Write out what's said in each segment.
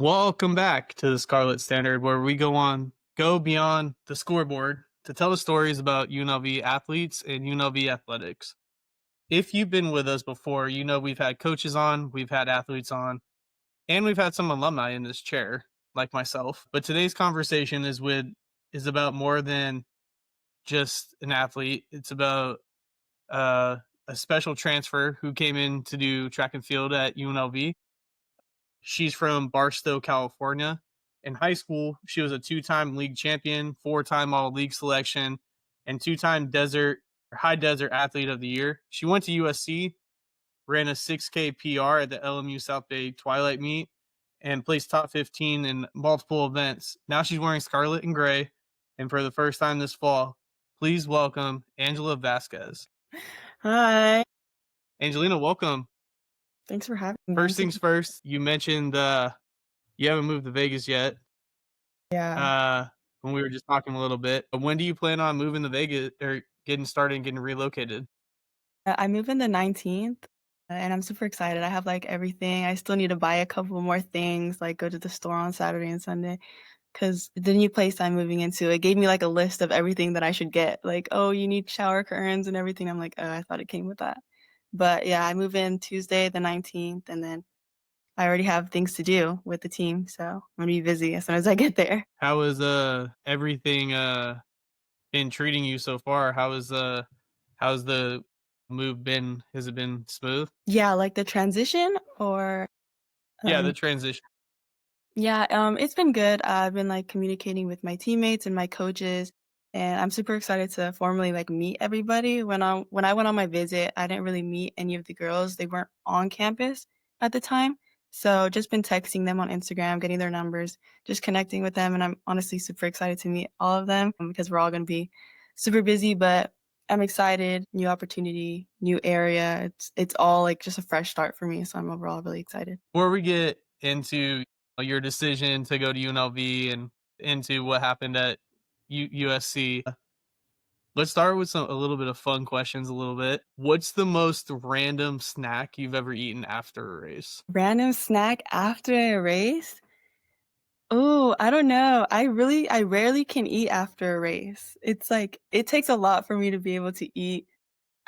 Welcome back to the Scarlet Standard, where we go beyond the scoreboard to tell the stories about UNLV athletes and UNLV athletics. If you've been with us before, you know we've had coaches on, we've had athletes on, and we've had some alumni in this chair, like myself. But today's conversation is about more than just an athlete. It's about uh, a special transfer who came in to do track and field at UNLV. She's from Barstow, California. In high school, she was a two-time league champion, four-time all league selection, and two-time high desert athlete of the year. She went to USC, ran a 6K PR at the LMU South Bay Twilight Meet, and placed top 15 in multiple events. Now she's wearing scarlet and gray, and for the first time this fall, please welcome Angela Vasquez. Hi. Angelina, welcome. Thanks for having me. First things first, you mentioned you haven't moved to Vegas yet. Yeah. uh, when we were just talking a little bit. When do you plan on moving to Vegas or getting started and getting relocated? I move in the 19th, and I'm super excited. I have, like, everything. I still need to buy a couple more things, like, go to the store on Saturday and Sunday, because the new place I'm moving into, it gave me, like, a list of everything that I should get. Like, "Oh, you need shower curtains and everything." I'm like, "Oh, I thought it came with that." But, yeah, I move in Tuesday the 19th, and then I already have things to do with the team, so I'm gonna be busy as soon as I get there. How is everything been treating you so far? How's the move been? Has it been smooth? Yeah, like, the transition or, Yeah, the um transition. Yeah, it's been good. I've been like communicating with my teammates and my coaches, and I'm super excited to formally like meet everybody. When I went on my visit, I didn't really meet any of the girls. They weren't on campus at the time. So just been texting them on Instagram, getting their numbers, just connecting with them, and I'm honestly super excited to meet all of them because we're all going to be super busy, but I'm excited. New opportunity, new area. It's all like just a fresh start for me, so I'm overall really excited. Before we get into your decision to go to UNLV and into what happened at USC, let's start with a little bit of fun questions. A little bit. What's the most random snack you've ever eaten after a race? Random snack after a race? Oh, I don't know. I rarely can eat after a race. It's like it takes a lot for me to be able to eat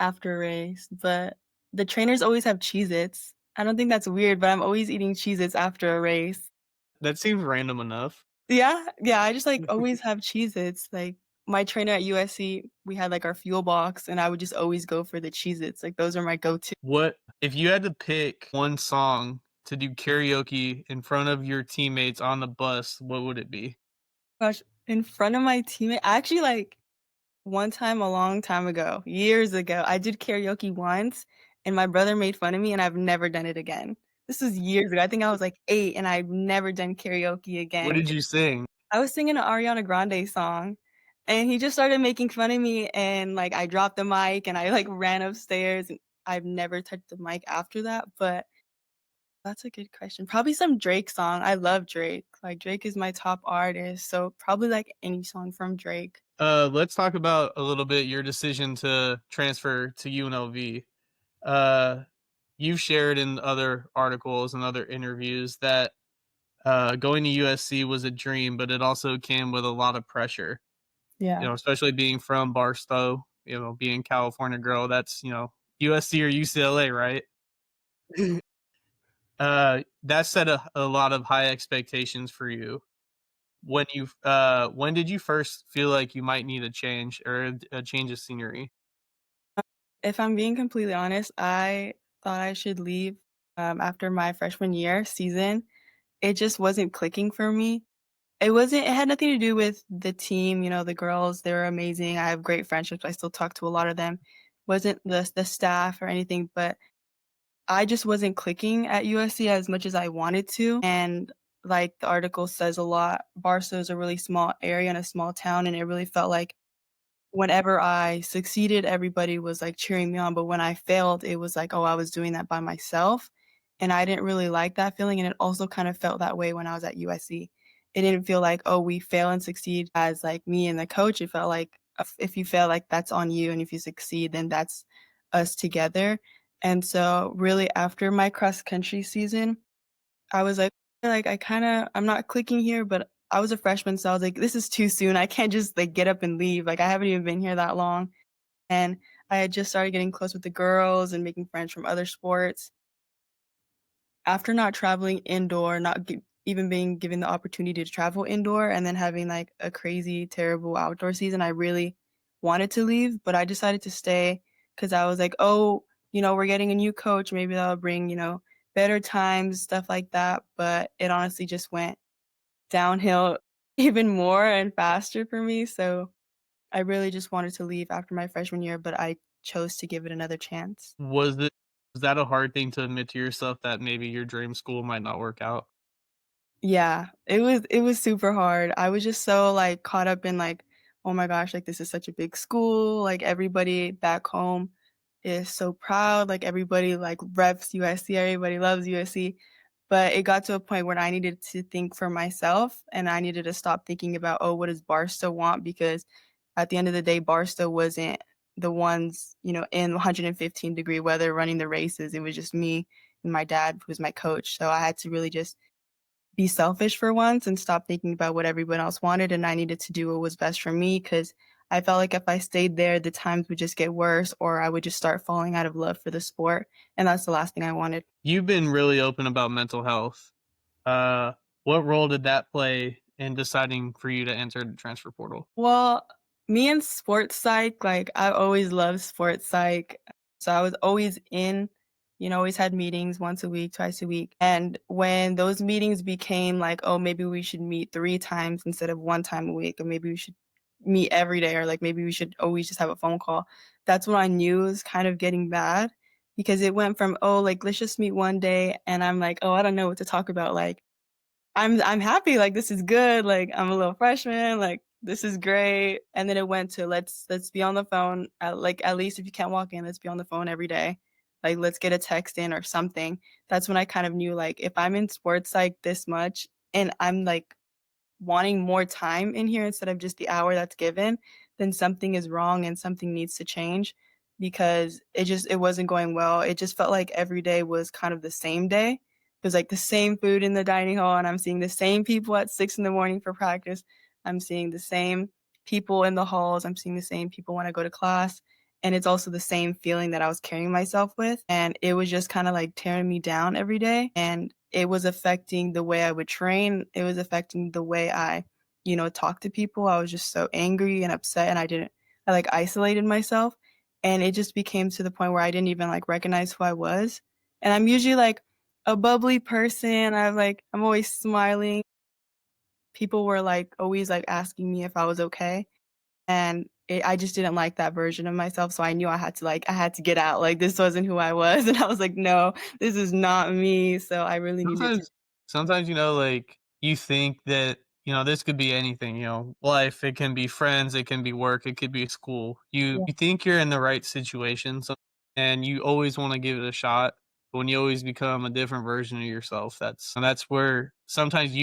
after a race, but the trainers always have Cheez-Its. I don't think that's weird, but I'm always eating Cheez-Its after a race. That seems random enough. Yeah, yeah, I just, like, always have Cheez-Its, like, my trainer at USC, we had, like, our fuel box, and I would just always go for the Cheez-Its, like, those are my go-to. What if you had to pick one song to do karaoke in front of your teammates on the bus, what would it be? Gosh, in front of my teammate I actually, like one time a long time ago, years ago, I did karaoke once, and my brother made fun of me, and I've never done it again. This was years ago, I think I was, like, 8, and I've never done karaoke What again. did you sing? I was singing an Ariana Grande song, and he just started making fun of me, and, like, I dropped the mic, and I, like, ran upstairs, and I've never touched the mic after that, but that's a good question. Probably some Drake song, I love Drake, like, Drake is my top artist, so probably, like, any song from Drake. Let's talk about a little bit your decision to transfer to UNLV. Uh, you've shared in other articles and other interviews that going to USC was a dream, but it also came with a lot of pressure. Yeah. Especially being from Barstow, being California girl. That's USC or UCLA, right? That set a lot of high expectations for you. When did you first feel like you might need a change or a change of scenery? If I'm being completely honest, I thought I should leave, after my freshman year season. It just wasn't clicking for me. It had nothing to do with the team, the girls, they were amazing. I have great friendships, I still talk to a lot of them. Wasn't the staff or anything, but I just wasn't clicking at USC as much as I wanted to, and like the article says a lot, Barstow is a really small area and a small town, and it really felt like whenever I succeeded, everybody was, like, cheering me on, but when I failed, it was like, oh, I was doing that by myself, and I didn't really like that feeling, and it also kind of felt that way when I was at USC. It didn't feel like, "Oh, we fail and succeed as, like, me and the coach." It felt like if you fail, like, that's on you, and if you succeed, then that's us together, and so, really, after my cross country season, I was like like, I'm not clicking here, but I was a freshman, so I was like, "This is too soon. I can't just, like, get up and leave." Like, I haven't even been here that long, and I had just started getting close with the girls and making friends from other sports. After not traveling indoor, not g even being given the opportunity to travel indoor, and then having, like, a crazy, terrible outdoor season, I really wanted to leave, but I decided to stay because I was like, "Oh, we're getting a new coach, maybe that'll bring, better times," stuff like that, but it honestly just went downhill even more and faster for me, so I really just wanted to leave after my freshman year, but I chose to give it another chance. Was it was that a hard thing to admit to yourself that maybe your dream school might not work out? Yeah, it was super hard. I was just so, like, caught up in, like, "Oh my gosh, like, this is such a big school," like, everybody back home is so proud, like, everybody, like, reps USC, everybody loves USC, but it got to a point where I needed to think for myself, and I needed to stop thinking about, "Oh, what does Barstow want?" Because at the end of the day, Barstow wasn't the ones, in 115-degree weather running the races, it was just me and my dad, who was my coach, so I had to really just be selfish for once and stop thinking about what everyone else wanted, and I needed to do what was best for me because I felt like if I stayed there, the times would just get worse or I would just start falling out of love for the sport, and that's the last thing I wanted. You've been really open about mental health. Uh, what role did that play in deciding for you to enter the transfer portal? Well, me and sports psych, like, I always loved sports psych, so I was always in, always had meetings once a week, twice a week, and when those meetings became like, "Oh, maybe we should meet 3 times instead of 1 time a week, or maybe we should meet every day, or, like, maybe we should always just have a phone call," that's when I knew it was kind of getting bad because it went from, "Oh, like, let's just meet 1 day," and I'm like, "Oh, I don't know what to talk about," like, I'm happy, like, this is good, like, I'm a little freshman, like, this is great, and then it went to let's be on the phone, at least if you can't walk in, let's be on the phone every day. Like, let's get a text in or something. That's when I kind of knew, like, if I'm in sports, like, this much and I'm, like, wanting more time in here instead of just the hour that's given, then something is wrong and something needs to change because it wasn't going well. It just felt like every day was kind of the same day. It was like the same food in the dining hall, and I'm seeing the same people at 6 in the morning for practice. I'm seeing the same people in the halls. I'm seeing the same people when I go to class. And it's also the same feeling that I was carrying myself with. And it was just kind of like tearing me down every day. And it was affecting the way I would train. It was affecting the way I, talk to people. I was just so angry and upset and I like isolated myself. And it just became to the point where I didn't even like recognize who I was. And I'm usually like a bubbly person. I'm always smiling. People were like always like asking me if I was okay. And I just didn't like that version of myself. So I knew I had to get out. Like this wasn't who I was. And I was like, no, this is not me. So I really needed to. Sometimes, like, you think that, this could be anything, life, it can be friends, it can be work, it could be school. You think you're in the right situation, and you always wanna give it a shot, but when you always become a different version of yourself, that's where sometimes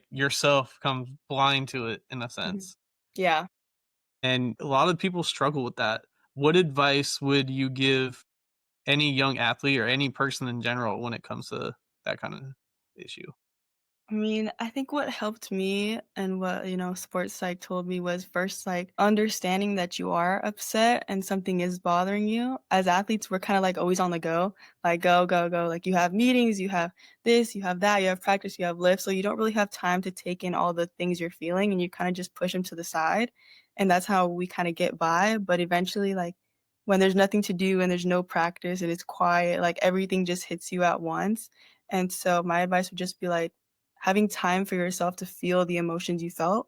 yourself comes blind to it in a Mhm. sense, Yeah. and a lot of people struggle with that. What advice would you give any young athlete or any person in general when it comes to that kinda issue? I mean, I think what helped me and what, sports psych told me was first like understanding that you are upset and something is bothering you. As athletes, we're kind of like always on the go, like go, go, go. Like you have meetings, you have this, you have that, you have practice, you have lift. So you don't really have time to take in all the things you're feeling and you kind of just push them to the side. And that's how we kind of get by. But eventually, like when there's nothing to do and there's no practice and it's quiet, like everything just hits you at once. And so my advice would just be like, having time for yourself to feel the emotions you felt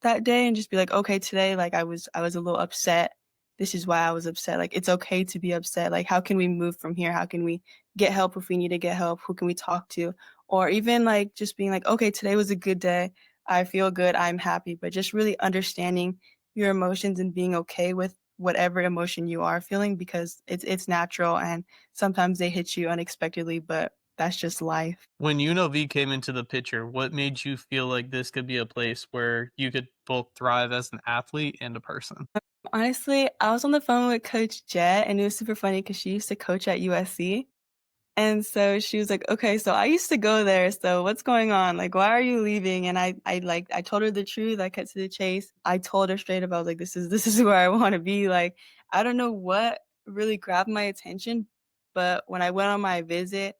that day and just be like, "Okay, today, like, I was a little upset. This is why I was upset." Like, it's okay to be upset. Like, how can we move from here? How can we get help if we need to get help? Who can we talk to? Or even, like, just being like, "Okay, today was a good day. I feel good. I'm happy." But just really understanding your emotions and being okay with whatever emotion you are feeling because it's natural and sometimes they hit you unexpectedly, but that's just life. When UNLV came into the picture, what made you feel like this could be a place where you could both thrive as an athlete and a person? Honestly, I was on the phone with Coach Jet, and it was super funny because she used to coach at USC, And so she was like, "Okay, so I used to go there, so what's going on? Like, why are you leaving?" And I told her the truth, I cut to the chase. I told her straight up, I was like, "This is where I wanna be." Like, I don't know what really grabbed my attention, but when I went on my visit,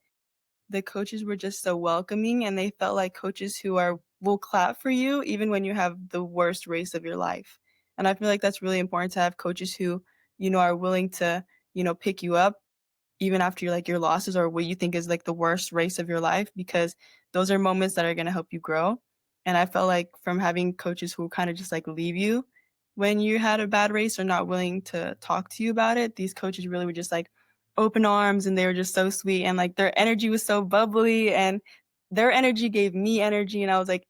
the coaches were just so welcoming, and they felt like coaches who are will clap for you even when you have the worst race of your life. And I feel like that's really important to have coaches who, are willing to, pick you up even after your losses or what you think is like the worst race of your life, because those are moments that are going to help you grow. And I felt like from having coaches who kind of just like leave you when you had a bad race or not willing to talk to you about it, these coaches really were just like open arms, and they were just so sweet, and like their energy was so bubbly, and their energy gave me energy, and I was like,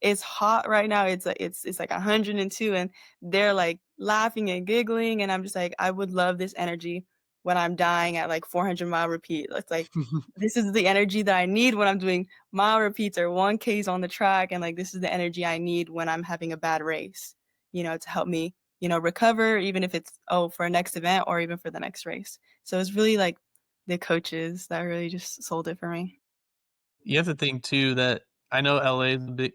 it's hot right now. It's like 102, and they're like laughing and giggling, and I'm just like, I would love this energy when I'm dying at like 400-mile repeat. It's like this is the energy that I need when I'm doing mile repeats or 1Ks on the track, and like this is the energy I need when I'm having a bad race, to help me, recover, even if it's for a next event or even for the next race. So it's really like the coaches that really just sold it for me. You have to think too that I know LA is a big,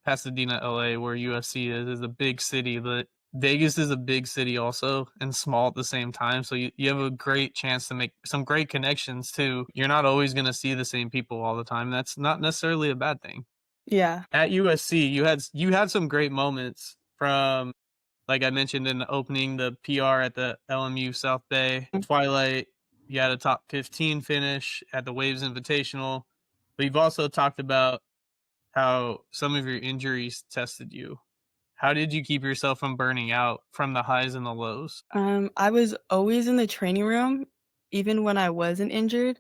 Pasadena, LA, where USC is a big city, but Vegas is a big city also and small at the same time. So you have a great chance to make some great connections too. You're not always going to see the same people all the time. That's not necessarily a bad thing. Yeah. At USC, you had some great moments from, like I mentioned in the opening, the PR at the LMU South Bay, Twilight. You had a top 15 finish at the Waves Invitational. But you've also talked about how some of your injuries tested you. How did you keep yourself from burning out from the highs and the lows? I was always in the training room, even when I wasn't injured.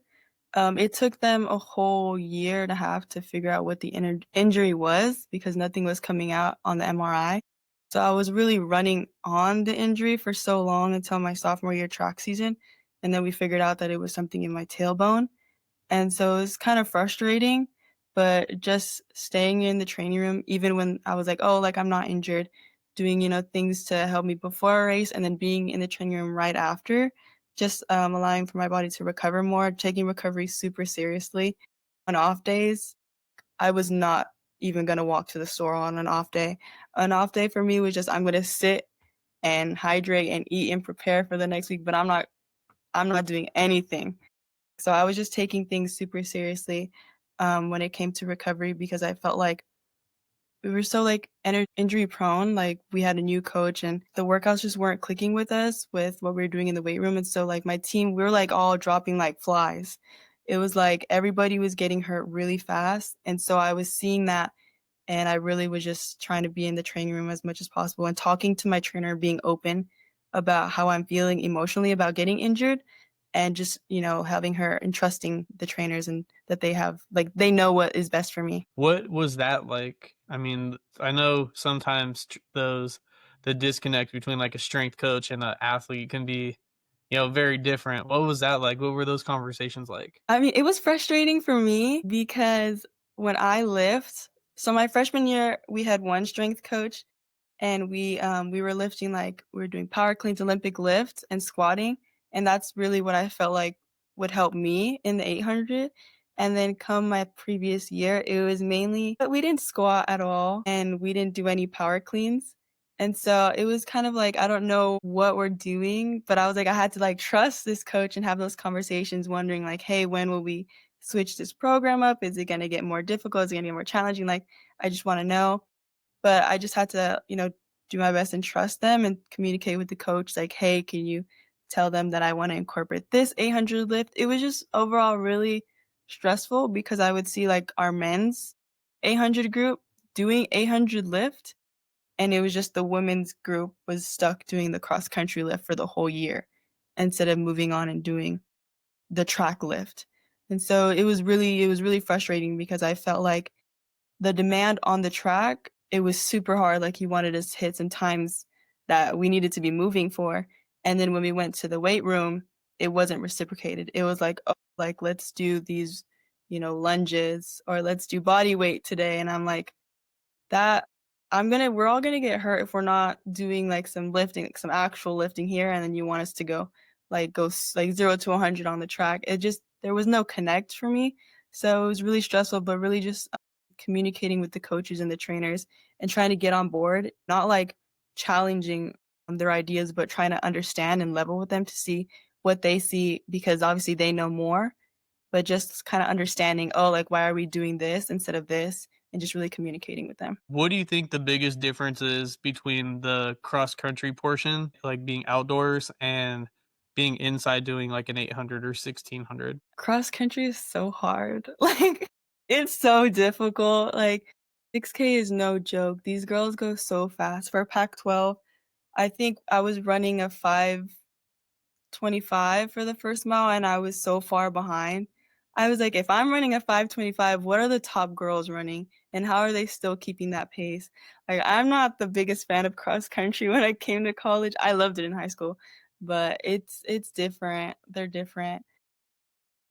It took them a whole year and a half to figure out what the injury was because nothing was coming out on the MRI. So I was really running on the injury for so long until my sophomore year track season, and then we figured out that it was something in my tailbone. And so it was kind of frustrating, but just staying in the training room, even when I was like, oh, like I'm not injured, doing, things to help me before a race and then being in the training room right after, just allowing for my body to recover more, taking recovery super seriously. On off days, I was not even going to walk to the store on an off day. An off day for me was just, I'm going to sit and hydrate and eat and prepare for the next week, but I'm not doing anything. So I was just taking things super seriously, when it came to recovery because I felt like we were so like injury prone. Like we had a new coach and the workouts just weren't clicking with us with what we were doing in the weight room. And so like my team, we were like all dropping like flies. It was like everybody was getting hurt really fast. And so I was seeing that, and I really was just trying to be in the training room as much as possible and talking to my trainer, being open about how I'm feeling emotionally about getting injured, and just, having her and trusting the trainers and that they have like they know what is best for me. What was that like? I mean, I know sometimes the disconnect between like a strength coach and an athlete can be, very different. What was that like? What were those conversations like? I mean, it was frustrating for me because when I lift, so my freshman year, we had one strength coach, and we were lifting like we were doing power cleans, Olympic lifts, and squatting, and that's really what I felt like would help me in the 800. And then come my previous year, it was mainly but we didn't squat at all, and we didn't do any power cleans. And so it was kind of like I don't know what we're doing, but I was like I had to like trust this coach and have those conversations wondering like, "Hey, when will we switch this program up? Is it going to get more difficult? Is it going to get more challenging?" Like I just want to know. But I just had to, do my best and trust them and communicate with the coach like, "Hey, can you tell them that I wanna incorporate this 800 lift?" It was just overall really stressful because I would see, like, our men's 800 group doing 800 lift, and it was just the women's group was stuck doing the cross country lift for the whole year instead of moving on and doing the track lift. And so it was really frustrating because I felt like the demand on the track, it was super hard, like, he wanted us to hit some times that we needed to be moving for, and then when we went to the weight room, it wasn't reciprocated. It was like, "Oh, like, let's do these, lunges, or let's do body weight today," and I'm like, "That we're all gonna get hurt if we're not doing, like, some lifting, like, some actual lifting here, and then you want us to go, like, 0 to 100 on the track." It just there was no connect for me. So it was really stressful, but really just communicating with the coaches and the trainers and trying to get on board, not like challenging their ideas, but trying to understand and level with them to see what they see because obviously they know more, but just kind of understanding, oh, like, why are we doing this instead of this? And just really communicating with them. What do you think the biggest difference is between the cross country portion, like being outdoors, and being inside doing like an 800 or 1600? Cross country is so hard. Like, it's so difficult. Like, 6K is no joke. These girls go so fast. For Pac-12, I think I was running a 5:25 for the first mile, and I was so far behind. I was like, "If I'm running a 5:25, what are the top girls running, and how are they still keeping that pace?" Like, I'm not the biggest fan of cross country when I came to college. I loved it in high school, but it's different. They're different.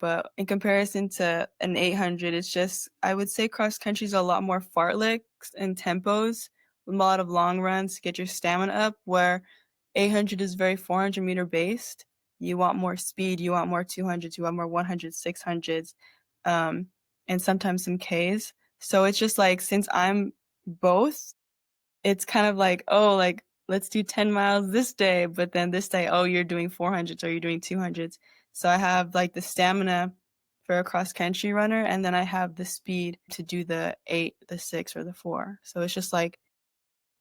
But in comparison to an 800, it's just I would say cross country is a lot more fartleks and tempos, a lot of long runs to get your stamina up, where 800 is very 400-meter based. You want more speed, you want more 200s, you want more 100s, 600s, and sometimes some Ks. So it's just like since I'm both, it's kind of like, "Oh, like, let's do 10 miles this day," but then this day, "Oh, you're doing 400s or you're doing 200s." So I have, like, the stamina for a cross country runner, and then I have the speed to do the 8, the 6, or the 4. So it's just, like,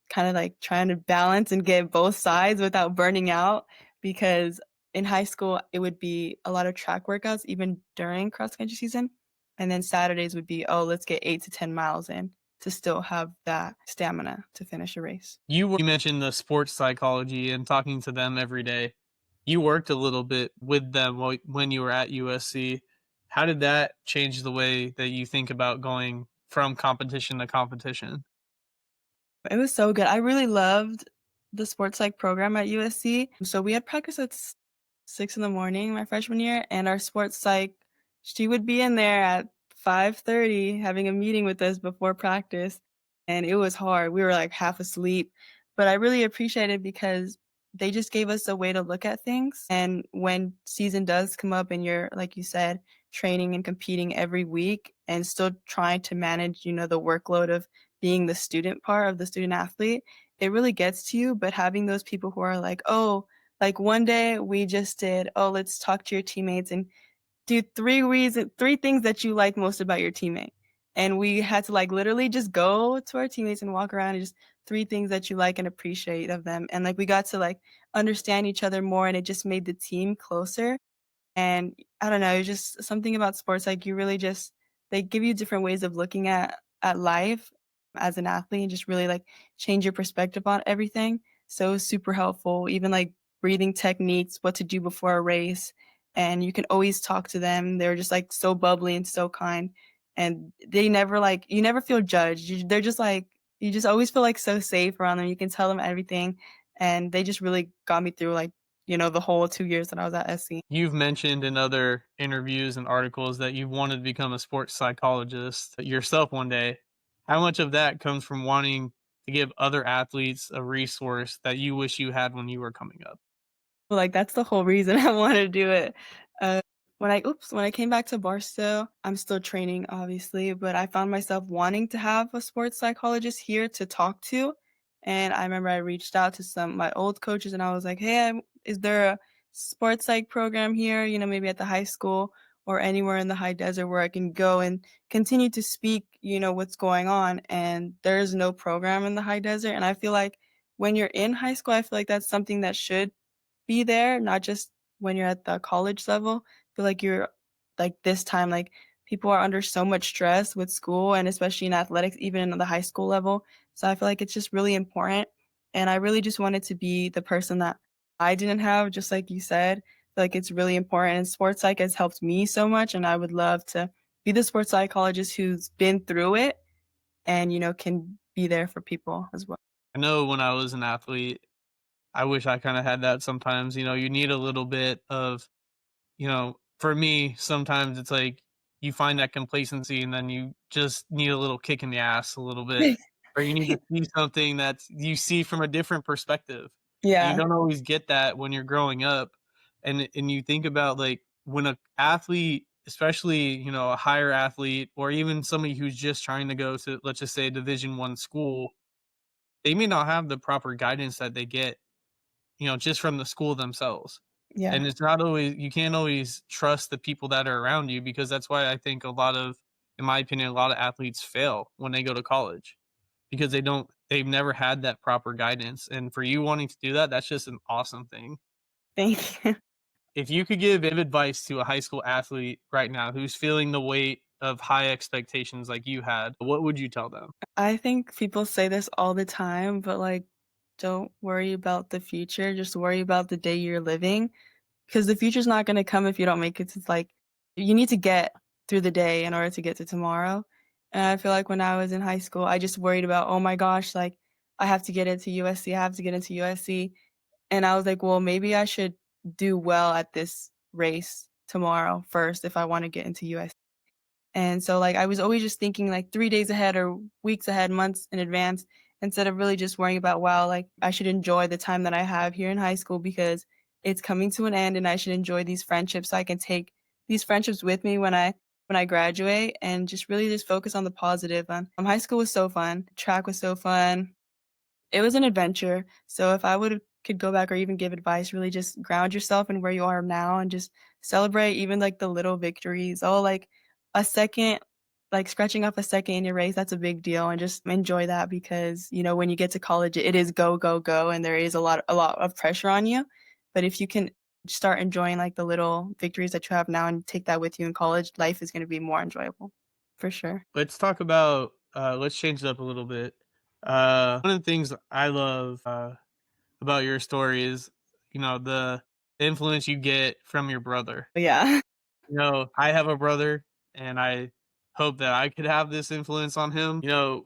kinda, like, trying to balance and get both sides without burning out because in high school, it would be a lot of track workouts even during cross country season, and then Saturdays would be, "Oh, let's get 8 to 10 miles in," to still have that stamina to finish a race. You mentioned the sports psychology and talking to them every day. You worked a little bit with them when you were at USC. How did that change the way that you think about going from competition to competition? It was so good. I really loved the sports psych program at USC. So we had practice at 6 in the morning my freshman year, and our sports psych, she would be in there at 5:30 having a meeting with us before practice, and it was hard. We were, like, half asleep, but I really appreciate it because they just gave us a way to look at things, and when season does come up and you're, like you said, training and competing every week and still trying to manage, the workload of being the student part of the student athlete, it really gets to you, but having those people who are like, "Oh, like one day we just did, oh, let's talk to your teammates and do 3 things that you like most about your teammate." And we had to like literally just go to our teammates and walk around and just 3 things that you like and appreciate of them. And like we got to like understand each other more and it just made the team closer. And I don't know, it's just something about sports, like, you really just they give you different ways of looking at life as an athlete and just really, like, change your perspective on everything. So it was super helpful, even, like, breathing techniques, what to do before a race, and you can always talk to them. They're just, like, so bubbly and so kind, and they never, like you never feel judged. They're just, like you just always feel, like, so safe around them. You can tell them everything, and they just really got me through, like, the whole 2 years that I was at SC. You've mentioned in other interviews and articles that you wanted to become a sports psychologist yourself one day. How much of that comes from wanting to give other athletes a resource that you wish you had when you were coming up? Like, that's the whole reason I wanna do it. Uh, when I came back to Barstow, I'm still training, obviously, but I found myself wanting to have a sports psychologist here to talk to, and I remember I reached out to some my old coaches, and I was like, "Hey, is there a sports psych program here, maybe at the high school or anywhere in the high desert where I can go and continue to speak, what's going on?" And there's no program in the high desert, and I feel like when you're in high school, I feel like that's something that should be there, not just when you're at the college level. I feel like you're like this time, like people are under so much stress with school and especially in athletics, even in the high school level. So I feel like it's just really important. And I really just wanted to be the person that I didn't have, just like you said. I feel like it's really important. And sports psych has helped me so much. And I would love to be the sports psychologist who's been through it and, can be there for people as well. I know when I was an athlete, I wish I kind of had that sometimes. You need a little bit of, for me, sometimes it's like you find that complacency and then you just need a little kick in the ass a little bit, or you need to see something that you see from a different perspective. And you Yeah. don't always get that when you're growing up. And you think about like when a athlete especially, a higher athlete or even somebody who's just trying to go to, let's just say, a Division 1 school, they may not have the proper guidance that they get, just from the school themselves. Yeah. And it's not always you can't always trust the people that are around you because that's why I think in my opinion, a lot of athletes fail when they go to college because they've never had that proper guidance. And for you wanting to do that, that's just an awesome thing. Thank you. If you could give advice to a high school athlete right now who's feeling the weight of high expectations like you had, what would you tell them? I think people say this all the time, but, like, don't worry about the future, just worry about the day you're living. 'Cause the future's not gonna come if you don't make it to, like you need to get through the day in order to get to tomorrow, and I feel like when I was in high school, I just worried about, "Oh my gosh, like, I have to get into USC, I have to get into USC," and I was like, "Well, maybe I should do well at this race tomorrow first if I wanna get into USC." And so, like, I was always just thinking, like, 3 days ahead or weeks ahead, months in advance, instead of really just worrying about, "Wow, like, I should enjoy the time that I have here in high school because it's coming to an end, and I should enjoy these friendships so I can take these friendships with me when I graduate," and just really just focus on the positive. High school was so fun. Track was so fun. It was an adventure, so if I would could go back or even give advice, really just ground yourself in where you are now and just celebrate even, like, the little victories. Oh, like, a second like, scratching off a second in your race, that's a big deal, and just enjoy that because, when you get to college, it is go, go, go, and there is a lot of pressure on you, but if you can start enjoying, like, the little victories that you have now and take that with you in college, life is gonna be more enjoyable, for sure. Let's talk about let's change it up a little bit. One of the things I love about your story is, the influence you get from your brother. But yeah. I have a brother and I hope that I could have this influence on him. Uh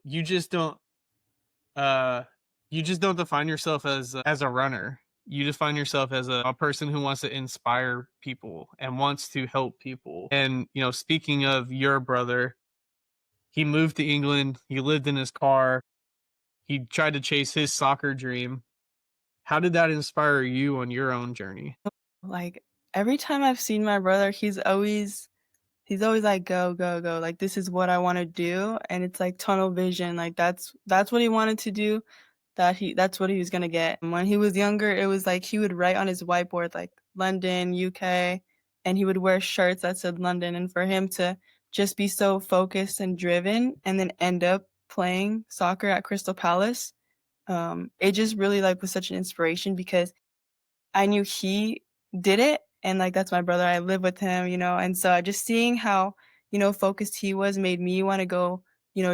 you just don't define yourself as a runner. You define yourself as a person who wants to inspire people and wants to help people. And, speaking of your brother, he moved to England, he lived in his car, he tried to chase his soccer dream. How did that inspire you on your own journey? Like, every time I've seen my brother, he's always like, "Go, go, go," like, "This is what I wanna do," and it's like tunnel vision, like, that's what he wanted to do, that's what he was gonna get. And when he was younger, it was like he would write on his whiteboard, like, London, UK, and he would wear shirts that said London, and for him to just be so focused and driven and then end up playing soccer at Crystal Palace, it just really, like, was such an inspiration because I knew he did it, and, like, that's my brother, I live with him, and so just seeing how, focused he was made me wanna go,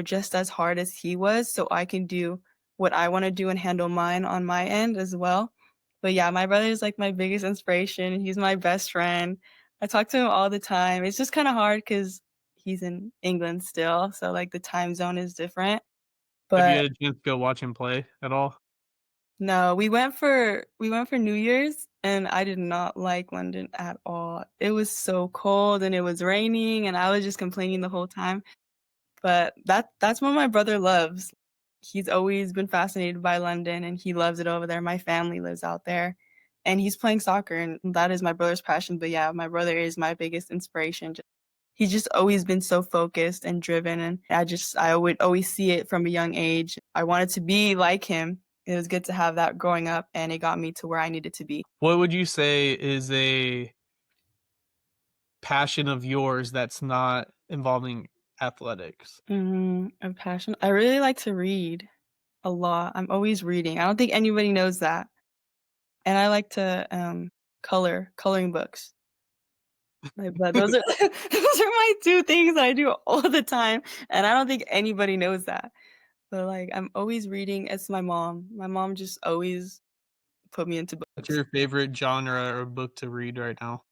just as hard as he was so I can do what I wanna do and handle mine on my end as well. But yeah, my brother is, like, my biggest inspiration, he's my best friend. I talk to him all the time. It's just kinda hard because he's in England still, so, like, the time zone is different, Have you but had a chance to go watch him play at all? no, we went for New Year's, and I did not like London at all. It was so cold, and it was raining, and I was just complaining the whole time, but that's what my brother loves. He's always been fascinated by London, and he loves it over there. My family lives out there, and he's playing soccer, and that is my brother's passion, but yeah, my brother is my biggest inspiration. He's just always been so focused and driven, and I would always see it from a young age. I wanted to be like him. It was good to have that growing up, and it got me to where I needed to be. What would you say is a passion of yours that's not involving athletics? A passion I really like to read a lot. I'm always reading. I don't think anybody knows that. And I like to, coloring books. Like, but those are those are my 2 things that I do all the time, and I don't think anybody knows that. But, like, I'm always reading. It's my mom. My mom just always put me into What's books. your favorite genre or book to read right now?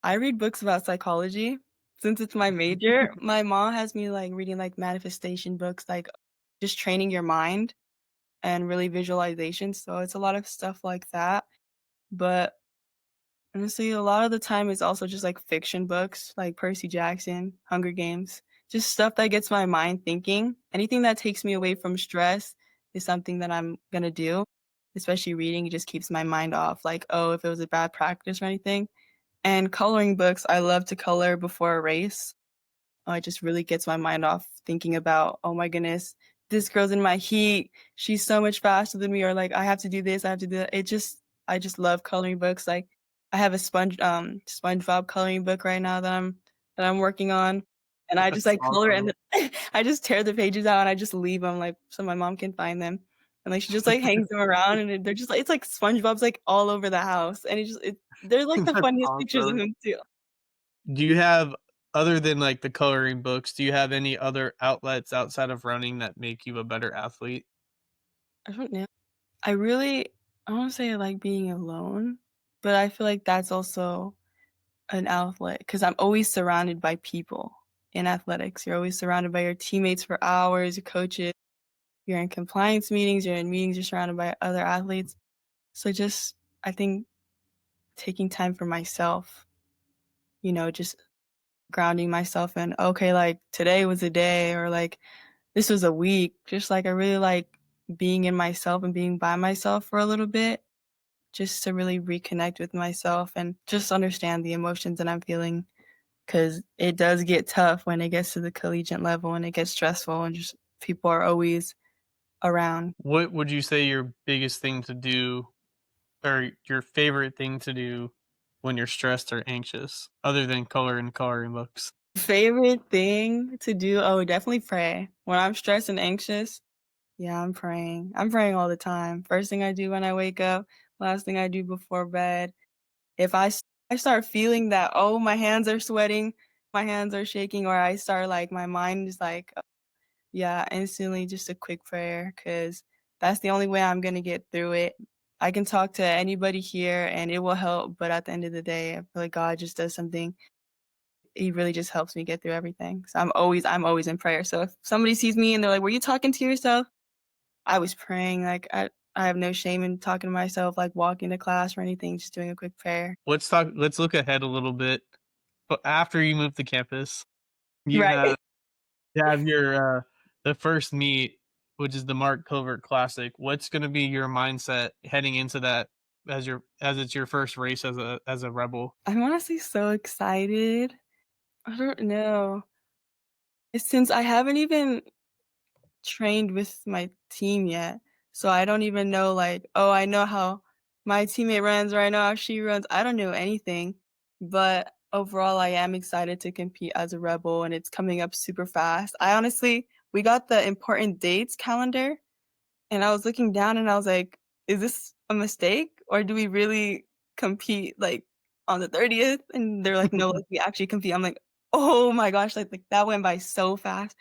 I read books about psychology. Since it's my major, my mom has me, like, reading, like, manifestation books, like, just training your mind and really visualization, so it's a lot of stuff like that. But honestly, a lot of the time it's also just, like, fiction books, like Percy Jackson, Hunger Games, just stuff that gets my mind thinking. Anything that takes me away from stress is something that I'm gonna do, especially reading, it just keeps my mind off, like, "Oh, if it was a bad practice or anything." And coloring books, I love to color before a race. It just really gets my mind off thinking about, "Oh my goodness, this girl's in my heat. She's so much faster than me," or like, "I have to do this, I have to do that." I just love coloring books. Like, I have a SpongeBob coloring book right now that I'm working on, and I just, That's like, color awesome. and then I just tear the pages out and I just leave them, like, so my mom can find them. And, like, she just, like, hangs them around and they're just like it's like SpongeBob's, like, all over the house, and they're, like, the That's funniest pictures of awesome. him too. Do you have other than, like, the coloring books, do you have any other outlets outside of running that make you a better athlete? I don't know. I really I don't wanna say I like being alone, but I feel like that's also an outlet because 'cause I'm always surrounded by people in athletics. You're always surrounded by your teammates for hours, your coaches, you're in compliance meetings, you're in meetings, you're surrounded by other athletes. So just I think taking time for myself, just grounding myself in, "Okay, like, today was a day," or, like, "This was a week." Just, like, I really like being in myself and being by myself for a little bit just to really reconnect with myself and just understand the emotions that I'm feeling because it does get tough when it gets to the collegiate level and it gets stressful and just people are always around. What would you say your biggest thing to do or your favorite thing to do when you're stressed or anxious other than coloring books? Favorite thing to do? Oh, definitely pray. When I'm stressed and anxious, yeah, I'm praying. I'm praying all the time. First thing I do when I wake up, last thing I do before bed. If I start feeling that, "Oh, my hands are sweating, my hands are shaking," or I start like my mind is like, yeah, instantly just a quick prayer, cause that's the only way I'm gonna get through it. I can talk to anybody here and it will help, but at the end of the day, I feel like God just does something. He really just helps me get through everything. So I'm always in prayer. So if somebody sees me and they're like, "Were you talking to yourself?" I was praying, like, I have no shame in talking to myself, like walking to class or anything, just doing a quick prayer. Let's look ahead a little bit. But after you move to campus, you Right. have your the first meet, which is the Mark Covert Classic. What's gonna be your mindset heading into that as it's your first race as a rebel? I'm honestly so excited. I don't know. Since I haven't even trained with my team yet, so I don't even know, like, "Oh, I know how my teammate runs," or, "I know how she runs." I don't know anything, but overall, I am excited to compete as a rebel, and it's coming up super fast. We got the important dates calendar, and I was looking down and I was like, "Is this a mistake, or do we really compete, like, on the 30th?" And they're like, "No, like, we actually compete." I'm like, "Oh my gosh," like, that went by so fast.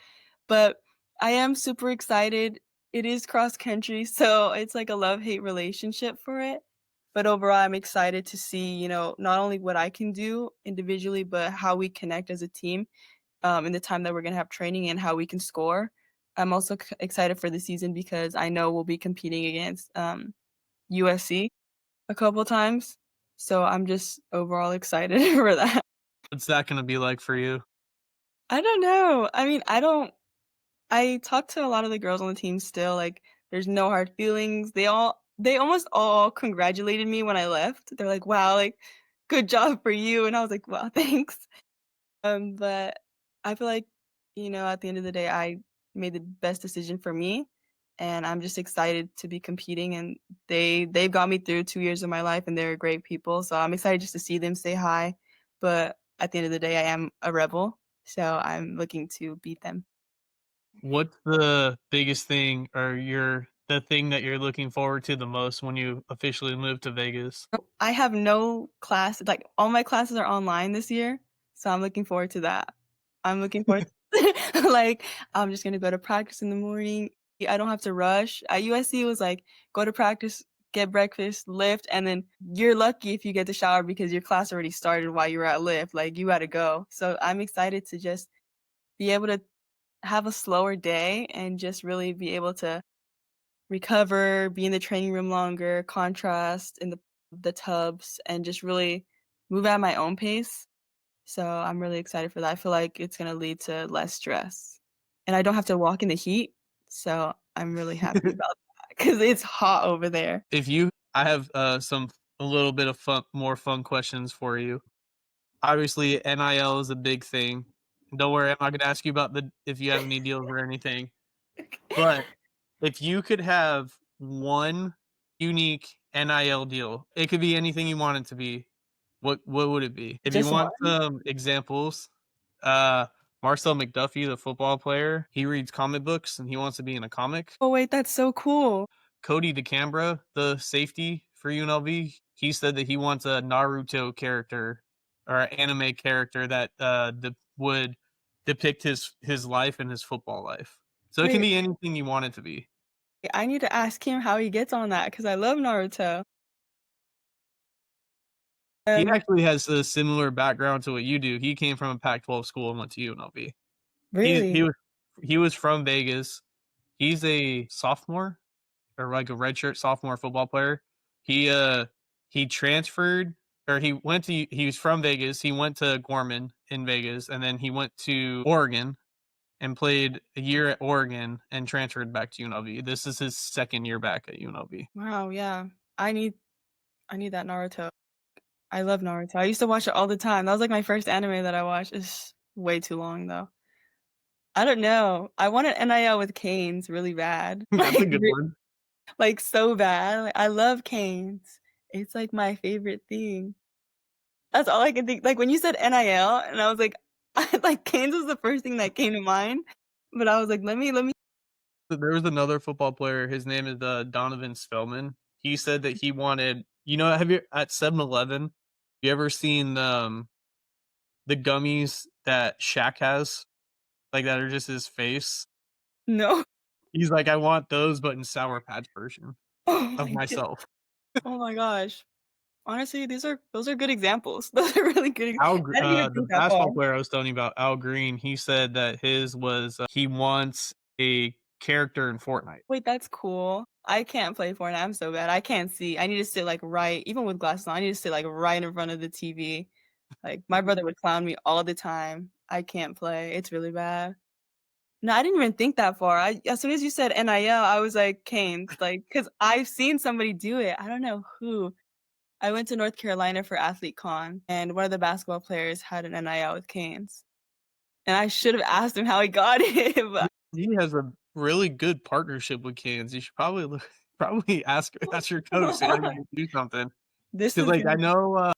But I am super excited. It is cross country, so it's like a love-hate relationship for it. But overall, I'm excited to see, not only what I can do individually, but how we connect as a team, in the time that we're gonna have training and how we can score. I'm also excited for the season because I know we'll be competing against, USC a couple times. So I'm just overall excited for that. What's that gonna be like for you? I don't know. I mean, I talk to a lot of the girls on the team still, like, there's no hard feelings. They almost all congratulated me when I left. They're like, "Wow, like, good job for you," and I was like, "Wow, thanks." But I feel like, at the end of the day, I made the best decision for me, and I'm just excited to be competing, and they've got me through 2 years of my life, and they're great people, so I'm excited just to see them say hi, but at the end of the day, I am a rebel, so I'm looking to beat them. What's the biggest thing or the thing that you're looking forward to the most when you officially move to Vegas? I have no class like, all my classes are online this year, so I'm looking forward to that. I'm looking forward like, I'm just gonna go to practice in the morning. I don't have to rush. At USC, it was like, go to practice, get breakfast, lift, and then you're lucky if you get to shower because your class already started while you were at lift, like, you gotta go. So, I'm excited to just be able to have a slower day and just really be able to recover, be in the training room longer, contrast in the tubs, and just really move at my own pace. So I'm really excited for that. I feel like it's gonna lead to less stress. And I don't have to walk in the heat, so I'm really happy about that because it's hot over there. I have some a little bit of more fun questions for you. Obviously, NIL is a big thing. Don't worry, I'm not gonna ask you about the if you have any deals or anything, but if you could have one unique NIL deal, it could be anything you want it to be, what would it be? If you Just want one? some examples, uh, Marcel McDuffie, the football player, he reads comic books and he wants to be in a comic. Oh, wait, that's so cool. Cody DeCambra, the safety for UNLV, he said that he wants a Naruto character or an anime character that would depict his life and his football life. So it can Wait, be anything you want it to be. I need to ask him how he gets on that because I love Naruto. He Um, actually has a similar background to what you do. He came from a Pac-12 school and went to UNLV. He really? he was he was from Vegas. He's a sophomore or like a redshirt sophomore football player. He he transferred or he was from Vegas. He went to Gorman in Vegas and then he went to Oregon and played a year at Oregon and transferred back to UNLV. This is his second year back at UNLV. Wow, yeah. I need I need that Naruto. I love Naruto. I used to watch it all the time. That was, like, my first anime that I watched. It's way too long, though. I don't know. I want an NIL with Canes really bad. That's a good one. Like, so bad. Like, I love Canes. It's, like, my favorite thing. That's all I can think like, when you said NIL, and I was like I like, Canes was the first thing that came to mind, but I was like, let me" There was another football player. His name is Donovan Spellman. He said that he wanted, have you at 7-Eleven, you ever seen the gummies that Shaq has, like, that are just his face? No. He's like, "I want those, but in Sour Patch version Oh of my god. myself." Oh my gosh. Honestly, those are good examples. Those are really good I didn't even The think that far. basketball player I was telling you about, Al Green, he said that his was, he wants a character in Fortnite. Wait, that's cool. I can't play Fortnite, I'm so bad. I can't see. I need to sit, like, right even with glasses on, I need to sit, like, right in front of the TV. Like, my brother would clown me all the time. I can't play. It's really bad. No, I didn't even think that far. I as soon as you said NIL, I was like, Canes, like, because 'cause I've seen somebody do it. I don't know who. I went to North Carolina for Athlete Con, and one of the basketball players had an NIL with Canes, and I should have asked him how he got it, but He has a really good partnership with Canes. You should probably look probably ask your coach, see how you can do something. this Because is like, I gonna know,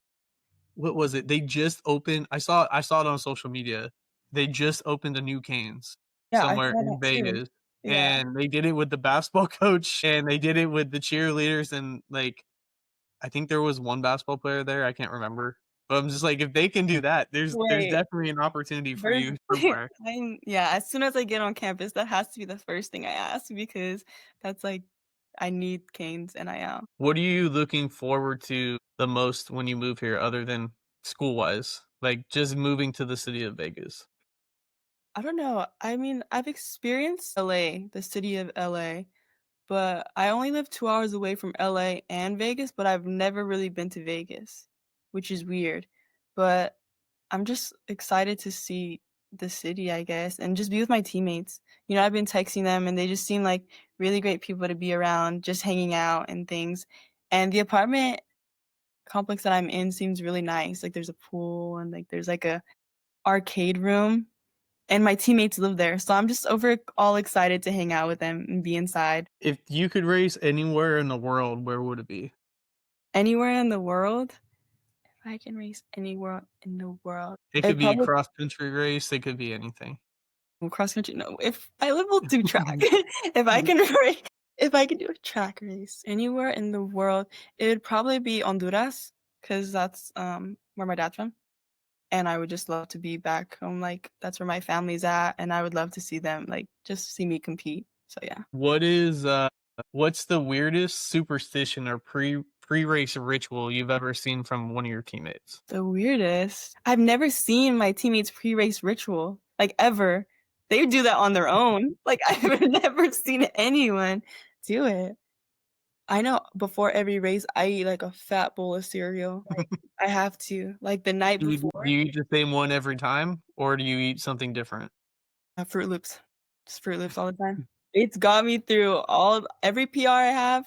what was it? They just opened I saw it on social media. They just opened a new Canes yeah, I somewhere saw that in too. Vegas, Yeah. and they did it with the basketball coach, and they did it with the cheerleaders, and, like, I think there was one basketball player there, I can't remember. But I'm just like, if they can do that, there's Wait, definitely an opportunity for there's you somewhere. I'm yeah, as soon as I get on campus, that has to be the first thing I ask because that's like I need Canes NIL. What are you looking forward to the most when you move here other than school-wise? Like, just moving to the city of Vegas? I don't know. I mean, I've experienced LA, the city of LA, but I only live 2 hours away from LA and Vegas, but I've never really been to Vegas, which is weird. But I'm just excited to see the city, I guess, and just be with my teammates. You know, I've been texting them and they just seem like really great people to be around, just hanging out and things. And the apartment complex that I'm in seems really nice. Like there's a pool and like there's like a arcade room and my teammates live there. So I'm just over all excited to hang out with them and be inside. If you could race anywhere in the world, where would it be? Anywhere in the world, if I can race anywhere in the world, It could it be a probably cross country race, it could be anything. well, cross country, no. If I live will do track. If I can if I can do a track race anywhere in the world, it would probably be Honduras, because that's, where my dad's from, and I would just love to be back home, like, that's where my family's at, and I would love to see them, like, just see me compete, so yeah. What is, what's the weirdest superstition or pre-race ritual you've ever seen from one of your teammates? The weirdest I've never seen my teammates pre-race ritual, like, ever. They do that on their own, like, I've never seen anyone do it. I know before every race, I eat, like, a fat bowl of cereal, like, I have to, like, the night Do before you eat the same one every time, or do you eat something different? Fruit Loops, just Fruit Loops all the time. It's got me through all every PR I have.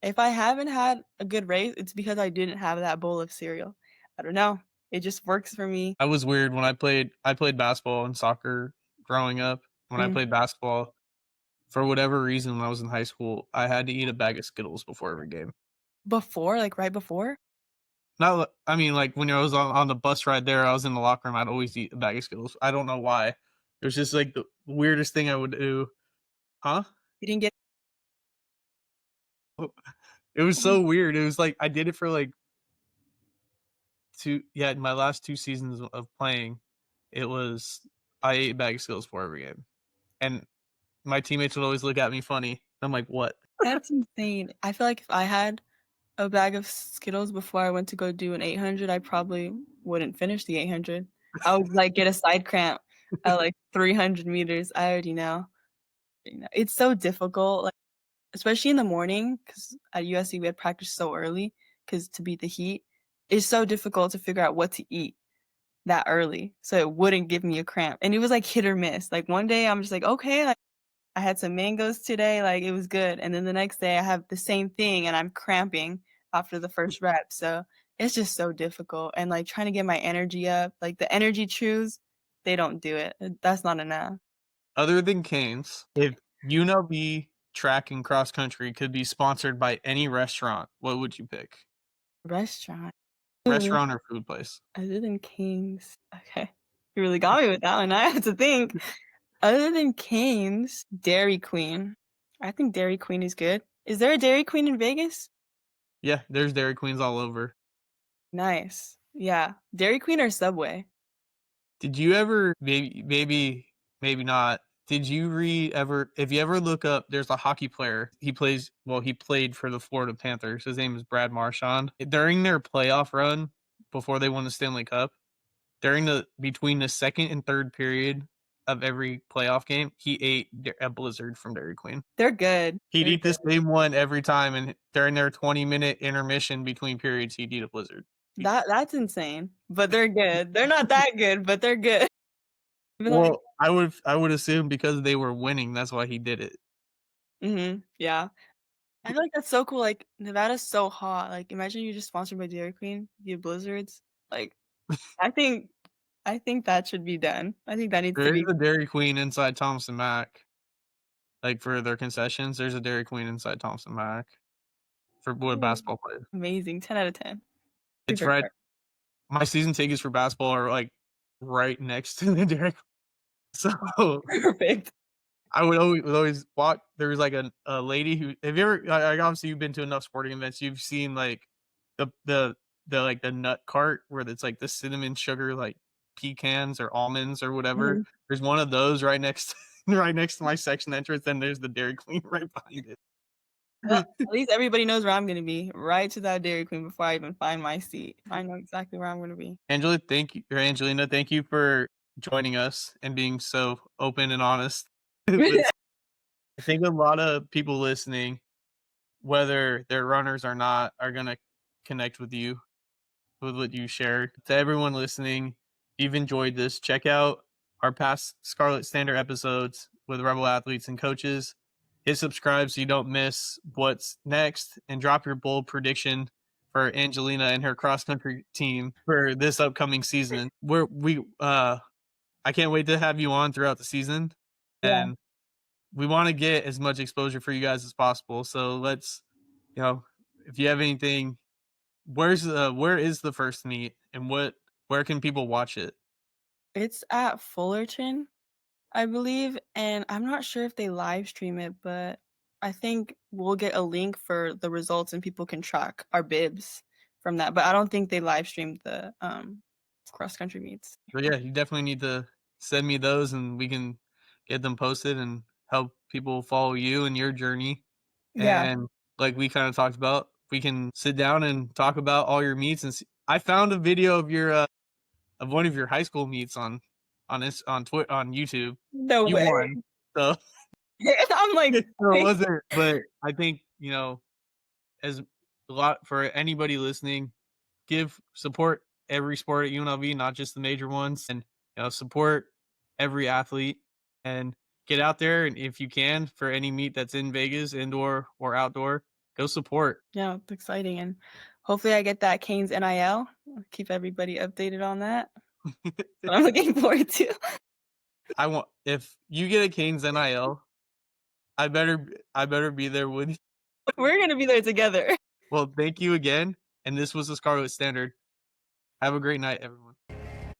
If I haven't had a good race, it's because I didn't have that bowl of cereal. I don't know. It just works for me. I was weird when I played basketball and soccer growing up. When I Mhm. played basketball, for whatever reason, when I was in high school, I had to eat a bag of Skittles before every game. Before, like, right before? Not li I mean, like, when I was on the bus ride there, I was in the locker room, I'd always eat a bag of Skittles. I don't know why. It was just, like, the weirdest thing I would do. Huh? You didn't get It was so weird. It was like I did it for, like, 2 yeah, my last 2 seasons of playing, it was I ate a bag of Skittles before every game, and my teammates would always look at me funny. I'm like, "What?" That's insane. I feel like if I had a bag of Skittles before I went to go do an 800, I probably wouldn't finish the 800. I would, like, get a side cramp at, like, 300 meters. I already know. You know, it's so difficult, like, especially in the morning, because at USC, we had practice so early, because to beat the heat, it's so difficult to figure out what to eat that early, so it wouldn't give me a cramp, and it was, like, hit or miss. Like, one day, I'm just like, "Okay, like, I had some mangoes today, like, it was good," and then the next day, I have the same thing, and I'm cramping after the first rep, so it's just so difficult, and, like, trying to get my energy up, like, the energy chews, they don't do it. That's not enough. Other than Cane's, if UNLV track and cross country could be sponsored by any restaurant, what would you pick? Restaurant. Ooh, Restaurant or food place? other than Cane's, okay. You really got me with that one, I had to think. Other than Cane's, Dairy Queen. I think Dairy Queen is good. Is there a Dairy Queen in Vegas? Yeah, there's Dairy Queens all over. Nice. Yeah. Dairy Queen or Subway? Did you ever maybe not. Did you read ever if you ever look up there's a hockey player, he played for the Florida Panthers, his name is Brad Marchand. During their playoff run, before they won the Stanley Cup, during the between the 2nd and 3rd period of every playoff game, he ate a Blizzard from Dairy Queen. They're good. He'd They're eat the good. same one every time, and during their 20-minute intermission between periods, he'd eat a Blizzard. He That's insane, but they're good. They're not that good, but they're good. Even like Well, I would assume because they were winning, that's why he did it. mhm, yeah. I feel like that's so cool, like, Nevada's so hot, like, imagine you're just sponsored by Dairy Queen, you have blizzards, like, I think I think that should be done. I think that needs to There is be a Dairy Queen inside Thompson Mack, like, for their concessions, there's a Dairy Queen inside Thompson Mack for with cool. basketball players. Amazing, 10 out of 10. It's Super right good. my season tickets for basketball are, like, right next to the Dairy Queen, so Perfect. I would always walk there was, like, a lady who have you ever obviously, you've been to enough sporting events, you've seen, like, like, the nut cart where it's, like, the cinnamon sugar, like, pecans or almonds or whatever. Mhm. There's one of those right next right next to my section entrance, and there's the Dairy Queen right behind it. Well, at least everybody knows where I'm gonna be, right to that Dairy Queen before I even find my seat. I know exactly where I'm gonna be. Angelina, thank you for joining us and being so open and honest with I think a lot of people listening, whether they're runners or not, are gonna connect with what you shared. To everyone listening, if you've enjoyed this, check out our past Scarlet Standard episodes with Rebel athletes and coaches. Hit subscribe so you don't miss what's next, and drop your bold prediction for Angelina and her cross country team for this upcoming season. I can't wait to have you on throughout the season, Yeah. and we want to get as much exposure for you guys as possible. So let's, you know, if you have anything, where is the first meet and where can people watch it? It's at Fullerton, I believe, and I'm not sure if they live stream it, but I think we'll get a link for the results and people can track our bibs from that, but I don't think they live streamed the, cross country meets. But yeah, you definitely need to send me those and we can get them posted and help people follow you and your journey. Yeah. And like we kind of talked about, we can sit down and talk about all your meets and see. I found a video of your of one of your high school meets on YouTube. No You way. won. So I'm like, so it "Wait." wasn't, but I think, as a lot for anybody listening, give support every sport at UNLV, not just the major ones, and support every athlete and get out there. And if you can, for any meet that's in Vegas, indoor or outdoor, go support. Yeah, it's exciting, and Hopefully I get that Canes NIL. I'll keep everybody updated on that. What I'm looking forward to. I want if you get a Canes NIL, I better be there with you. We're gonna be there together. Well, thank you again, and this was the Scarlet Standard. Have a great night, everyone.